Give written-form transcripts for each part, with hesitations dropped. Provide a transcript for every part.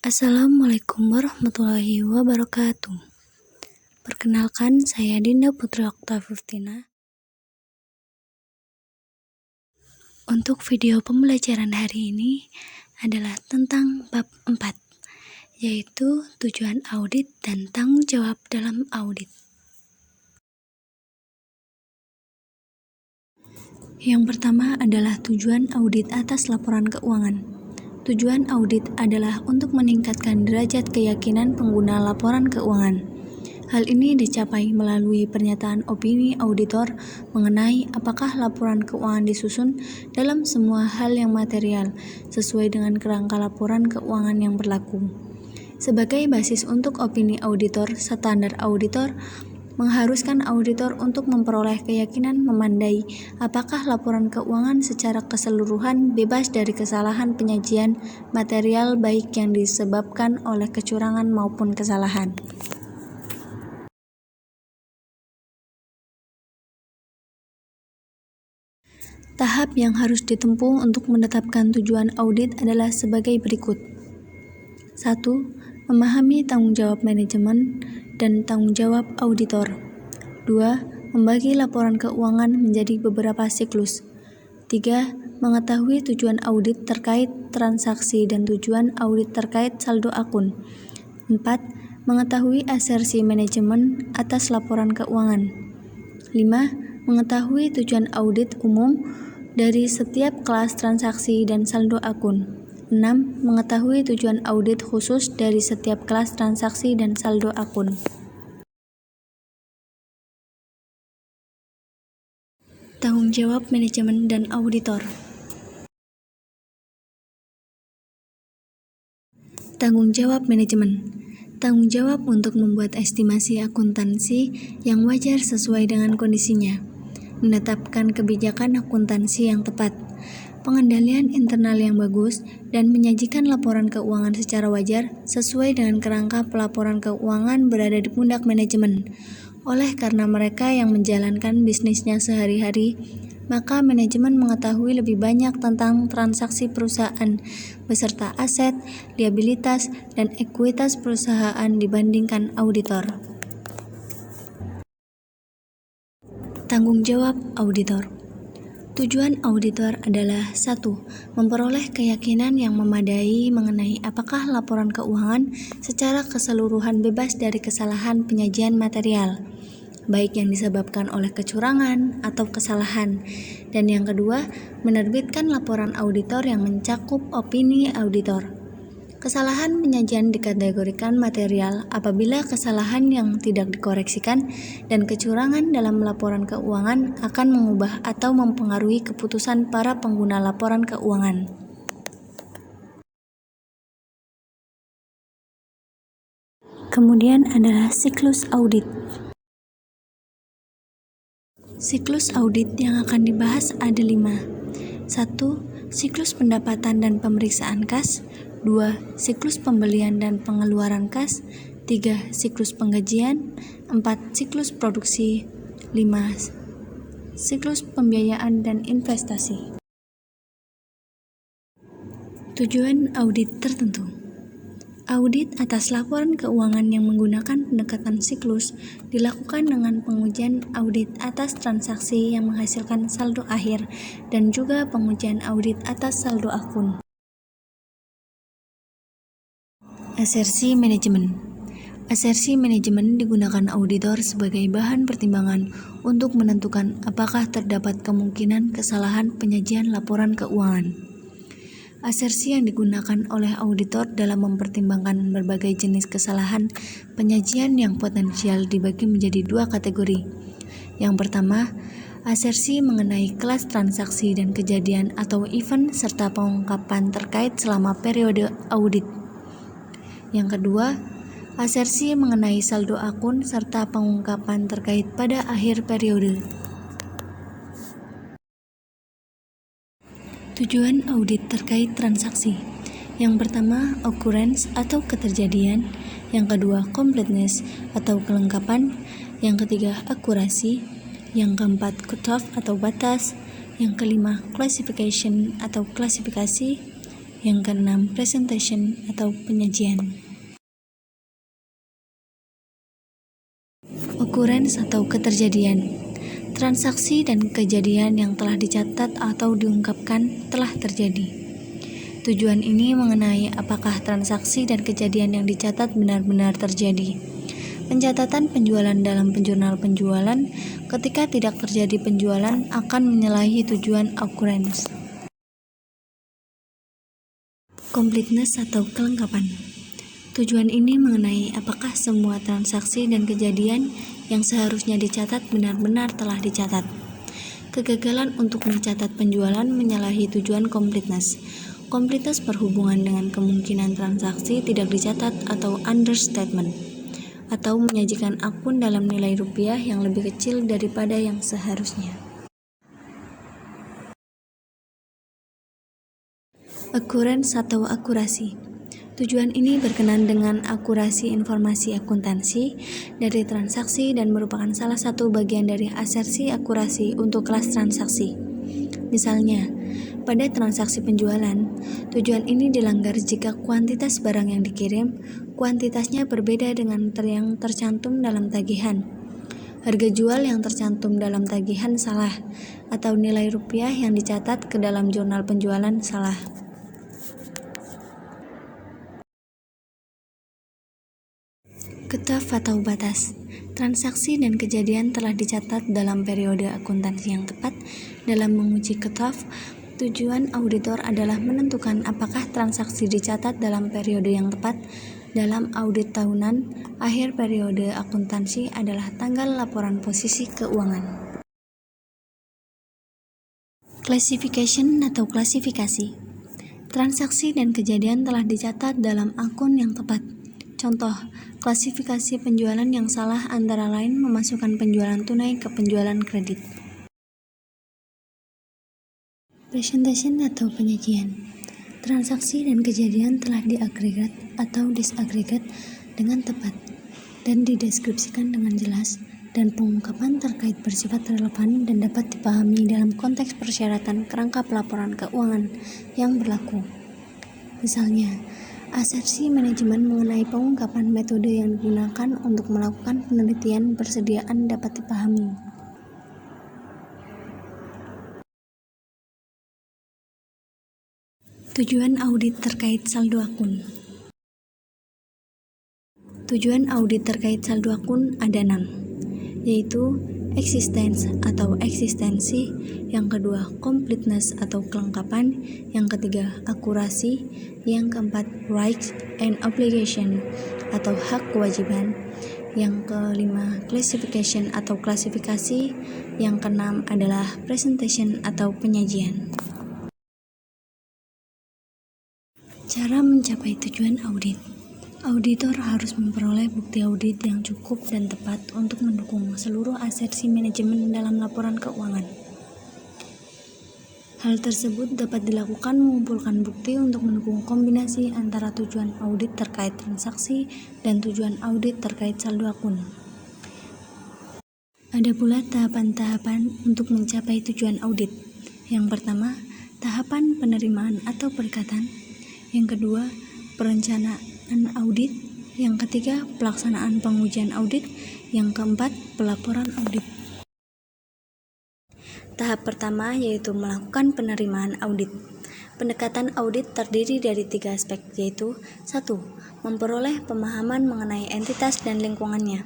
Assalamualaikum warahmatullahi wabarakatuh. Perkenalkan, saya Dinda Putri Oktaviftina. Untuk video pembelajaran hari ini adalah tentang bab 4, yaitu tujuan audit dan tanggung jawab dalam audit. Yang pertama adalah tujuan audit atas laporan keuangan. Tujuan audit adalah untuk meningkatkan derajat keyakinan pengguna laporan keuangan. Hal ini dicapai melalui pernyataan opini auditor mengenai apakah laporan keuangan disusun dalam semua hal yang material sesuai dengan kerangka laporan keuangan yang berlaku. Sebagai basis untuk opini auditor, standar auditor mengharuskan auditor untuk memperoleh keyakinan memandai apakah laporan keuangan secara keseluruhan bebas dari kesalahan penyajian material baik yang disebabkan oleh kecurangan maupun kesalahan. Tahap yang harus ditempuh untuk menetapkan tujuan audit adalah sebagai berikut. 1. Memahami tanggung jawab manajemen dan tanggung jawab auditor. 2. Membagi laporan keuangan menjadi beberapa siklus. 3. Mengetahui tujuan audit terkait transaksi dan tujuan audit terkait saldo akun. 4. Mengetahui asersi manajemen atas laporan keuangan. 5. Mengetahui tujuan audit umum dari setiap kelas transaksi dan saldo akun. 6. Mengetahui tujuan audit khusus dari setiap kelas transaksi dan saldo akun. Tanggung jawab manajemen dan auditor. Tanggung jawab manajemen. Tanggung jawab untuk membuat estimasi akuntansi yang wajar sesuai dengan kondisinya, menetapkan kebijakan akuntansi yang tepat, pengendalian internal yang bagus, dan menyajikan laporan keuangan secara wajar sesuai dengan kerangka pelaporan keuangan berada di pundak manajemen. Oleh karena mereka yang menjalankan bisnisnya sehari-hari, maka manajemen mengetahui lebih banyak tentang transaksi perusahaan beserta aset, liabilitas, dan ekuitas perusahaan dibandingkan auditor. Tanggung jawab auditor. Tujuan auditor adalah 1. Memperoleh keyakinan yang memadai mengenai apakah laporan keuangan secara keseluruhan bebas dari kesalahan penyajian material, baik yang disebabkan oleh kecurangan atau kesalahan. Dan yang kedua, menerbitkan laporan auditor yang mencakup opini auditor. Kesalahan penyajian dikategorikan material apabila kesalahan yang tidak dikoreksikan dan kecurangan dalam laporan keuangan akan mengubah atau mempengaruhi keputusan para pengguna laporan keuangan. Kemudian adalah siklus audit. Siklus audit yang akan dibahas ada 5. 1. Siklus pendapatan dan pemeriksaan kas. 2. Siklus pembelian dan pengeluaran kas. 3. Siklus penggajian. 4. Siklus produksi. 5. Siklus pembiayaan dan investasi. Tujuan audit tertentu. Audit atas laporan keuangan yang menggunakan pendekatan siklus dilakukan dengan pengujian audit atas transaksi yang menghasilkan saldo akhir dan juga pengujian audit atas saldo akun. Asersi manajemen. Asersi manajemen digunakan auditor sebagai bahan pertimbangan untuk menentukan apakah terdapat kemungkinan kesalahan penyajian laporan keuangan. Asersi yang digunakan oleh auditor dalam mempertimbangkan berbagai jenis kesalahan penyajian yang potensial dibagi menjadi 2 kategori. Yang pertama, asersi mengenai kelas transaksi dan kejadian atau event serta pengungkapan terkait selama periode audit. Yang kedua, asersi mengenai saldo akun serta pengungkapan terkait pada akhir periode. Tujuan audit terkait transaksi. Yang pertama, occurrence atau keterjadian. Yang kedua, completeness atau kelengkapan. Yang ketiga, akurasi. Yang keempat, cutoff atau batas. Yang kelima, classification atau klasifikasi. Yang keenam, presentation atau penyajian. Occurrence atau keterjadian. Transaksi dan kejadian yang telah dicatat atau diungkapkan telah terjadi. Tujuan ini mengenai apakah transaksi dan kejadian yang dicatat benar-benar terjadi. Pencatatan penjualan dalam penjurnal penjualan ketika tidak terjadi penjualan akan menyalahi tujuan occurrence. Completeness atau kelengkapan. Tujuan ini mengenai apakah semua transaksi dan kejadian yang seharusnya dicatat benar-benar telah dicatat. Kegagalan untuk mencatat penjualan menyalahi tujuan completeness. Completeness berhubungan dengan kemungkinan transaksi tidak dicatat atau understatement, atau menyajikan akun dalam nilai rupiah yang lebih kecil daripada yang seharusnya. Occurrence atau akurasi. Tujuan ini berkenaan dengan akurasi informasi akuntansi dari transaksi dan merupakan salah satu bagian dari asersi akurasi untuk kelas transaksi. Misalnya, pada transaksi penjualan, tujuan ini dilanggar jika kuantitas barang yang dikirim, kuantitasnya berbeda dengan yang tercantum dalam tagihan. Harga jual yang tercantum dalam tagihan salah, atau nilai rupiah yang dicatat ke dalam jurnal penjualan salah. Cutoff atau batas. Transaksi dan kejadian telah dicatat dalam periode akuntansi yang tepat. Dalam menguji cutoff, tujuan auditor adalah menentukan apakah transaksi dicatat dalam periode yang tepat. Dalam audit tahunan, akhir periode akuntansi adalah tanggal laporan posisi keuangan. Classification atau klasifikasi. Transaksi dan kejadian telah dicatat dalam akun yang tepat. Contoh, klasifikasi penjualan yang salah antara lain memasukkan penjualan tunai ke penjualan kredit. Presentation atau penyajian. Transaksi dan kejadian telah diagregat atau disagregat dengan tepat dan dideskripsikan dengan jelas, dan pengungkapan terkait bersifat relevan dan dapat dipahami dalam konteks persyaratan kerangka pelaporan keuangan yang berlaku. Misalnya, asersi manajemen mengenai pengungkapan metode yang digunakan untuk melakukan penelitian persediaan dapat dipahami. Tujuan audit terkait saldo akun. Tujuan audit terkait saldo akun ada 6, yaitu existence atau eksistensi, yang kedua completeness atau kelengkapan, yang ketiga akurasi, yang keempat rights and obligation atau hak kewajiban, yang kelima classification atau klasifikasi, yang keenam adalah presentation atau penyajian. Cara mencapai tujuan audit. Auditor harus memperoleh bukti audit yang cukup dan tepat untuk mendukung seluruh asersi manajemen dalam laporan keuangan. Hal tersebut dapat dilakukan mengumpulkan bukti untuk mendukung kombinasi antara tujuan audit terkait transaksi dan tujuan audit terkait saldo akun. Ada pula tahapan-tahapan untuk mencapai tujuan audit. Yang pertama, tahapan penerimaan atau perikatan. Yang kedua, perencanaan audit. Yang ketiga, pelaksanaan pengujian audit. Yang keempat, pelaporan audit. Tahap pertama yaitu melakukan penerimaan audit. Pendekatan audit terdiri dari 3 aspek, yaitu 1. Memperoleh pemahaman mengenai entitas dan lingkungannya,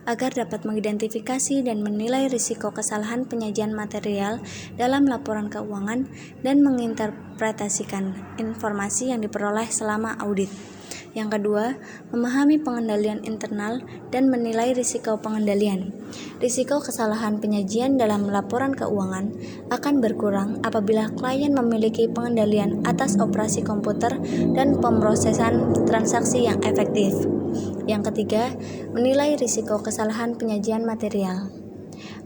agar dapat mengidentifikasi dan menilai risiko kesalahan penyajian material dalam laporan keuangan dan menginterpretasikan informasi yang diperoleh selama audit. Yang kedua, memahami pengendalian internal dan menilai risiko pengendalian. Risiko kesalahan penyajian dalam laporan keuangan akan berkurang apabila klien memiliki pengendalian atas operasi komputer dan pemrosesan transaksi yang efektif. Yang ketiga, menilai risiko kesalahan penyajian material.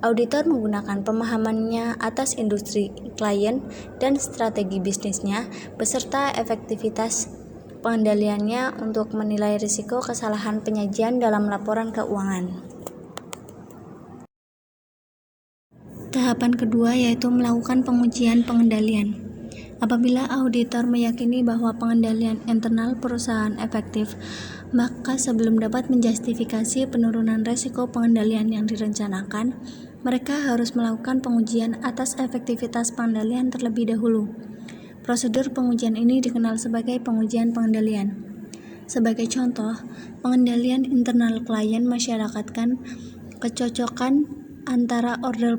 Auditor menggunakan pemahamannya atas industri klien dan strategi bisnisnya beserta efektivitas pengendaliannya untuk menilai risiko kesalahan penyajian dalam laporan keuangan. Tahapan kedua yaitu melakukan pengujian pengendalian. Apabila auditor meyakini bahwa pengendalian internal perusahaan efektif, maka sebelum dapat menjustifikasi penurunan risiko pengendalian yang direncanakan, mereka harus melakukan pengujian atas efektivitas pengendalian terlebih dahulu. Prosedur pengujian ini dikenal sebagai pengujian pengendalian. Sebagai contoh, pengendalian internal klien masyarakatkan kecocokan antara order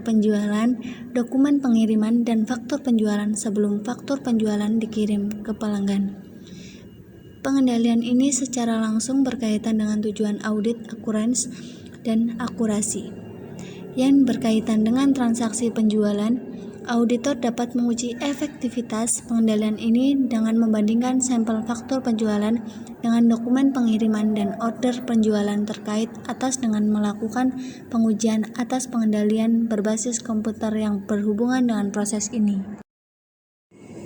penjualan, dokumen pengiriman, dan faktur penjualan sebelum faktur penjualan dikirim ke pelanggan. Pengendalian ini secara langsung berkaitan dengan tujuan audit occurrence dan akurasi. Yang berkaitan dengan transaksi penjualan, auditor dapat menguji efektivitas pengendalian ini dengan membandingkan sampel faktur penjualan dengan dokumen pengiriman dan order penjualan terkait atas dengan melakukan pengujian atas pengendalian berbasis komputer yang berhubungan dengan proses ini.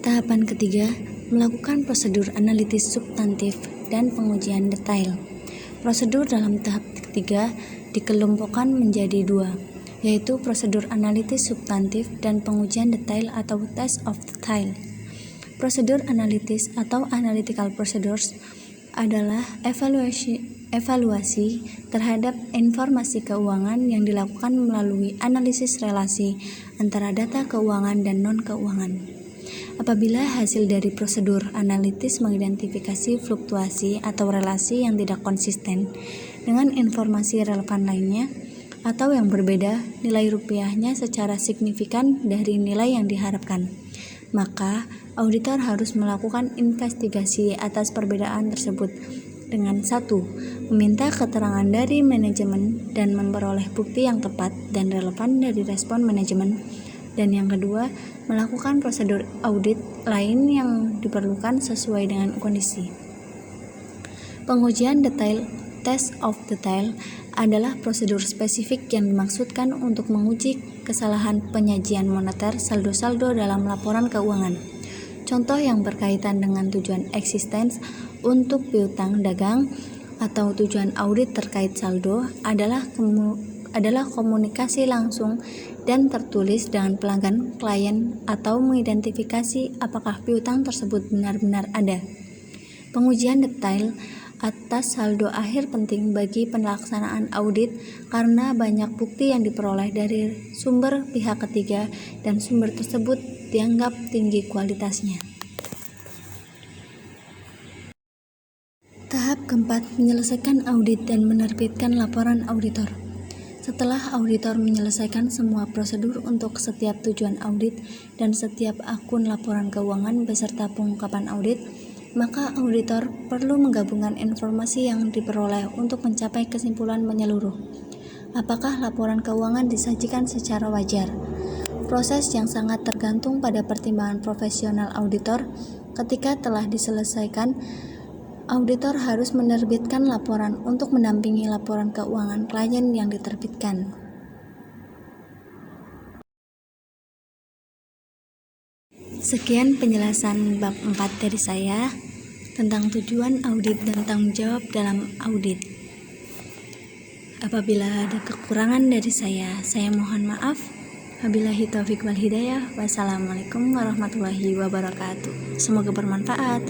Tahapan ketiga, melakukan prosedur analitis substantif dan pengujian detail. Prosedur dalam tahap ketiga dikelompokkan menjadi dua, yaitu prosedur analitis substantif dan pengujian detail atau test of detail. Prosedur analitis atau analytical procedures adalah evaluasi terhadap informasi keuangan yang dilakukan melalui analisis relasi antara data keuangan dan non-keuangan. Apabila hasil dari prosedur analitis mengidentifikasi fluktuasi atau relasi yang tidak konsisten dengan informasi relevan lainnya, atau yang berbeda nilai rupiahnya secara signifikan dari nilai yang diharapkan, maka auditor harus melakukan investigasi atas perbedaan tersebut dengan 1. Meminta keterangan dari manajemen dan memperoleh bukti yang tepat dan relevan dari respon manajemen, dan yang kedua, melakukan prosedur audit lain yang diperlukan sesuai dengan kondisi. Pengujian detail test of detail adalah prosedur spesifik yang dimaksudkan untuk menguji kesalahan penyajian moneter saldo-saldo dalam laporan keuangan. Contoh yang berkaitan dengan tujuan existence untuk piutang dagang atau tujuan audit terkait saldo adalah komunikasi langsung dan tertulis dengan pelanggan klien atau mengidentifikasi apakah piutang tersebut benar-benar ada. Pengujian detail atas saldo akhir penting bagi pelaksanaan audit karena banyak bukti yang diperoleh dari sumber pihak ketiga dan sumber tersebut dianggap tinggi kualitasnya. Tahap keempat, menyelesaikan audit dan menerbitkan laporan auditor. Setelah auditor menyelesaikan semua prosedur untuk setiap tujuan audit dan setiap akun laporan keuangan beserta pengungkapan audit, maka auditor perlu menggabungkan informasi yang diperoleh untuk mencapai kesimpulan menyeluruh. Apakah laporan keuangan disajikan secara wajar? Proses yang sangat tergantung pada pertimbangan profesional auditor. Ketika telah diselesaikan, auditor harus menerbitkan laporan untuk mendampingi laporan keuangan klien yang diterbitkan. Sekian penjelasan bab 4 dari saya tentang tujuan audit dan tanggung jawab dalam audit. Apabila ada kekurangan dari saya mohon maaf. Wabillahi taufiq wal hidayah. Wassalamualaikum warahmatullahi wabarakatuh. Semoga bermanfaat.